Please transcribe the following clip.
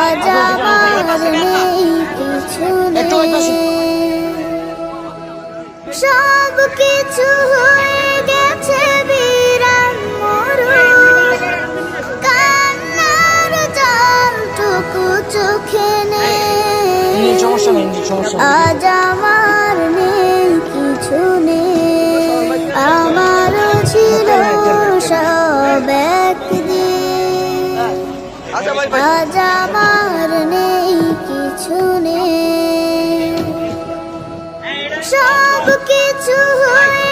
আজ আমার নেই কিছু নেই, সব কিছু হয়ে গেছে বিরান মরুর, কান্নার জলটুকু চোখে নেই। আজ আমার নেই কিছু নেই, আমারও ছিল সব একদিন। আজ আমার নেই কিছু নেই, সব কিছু হয়ে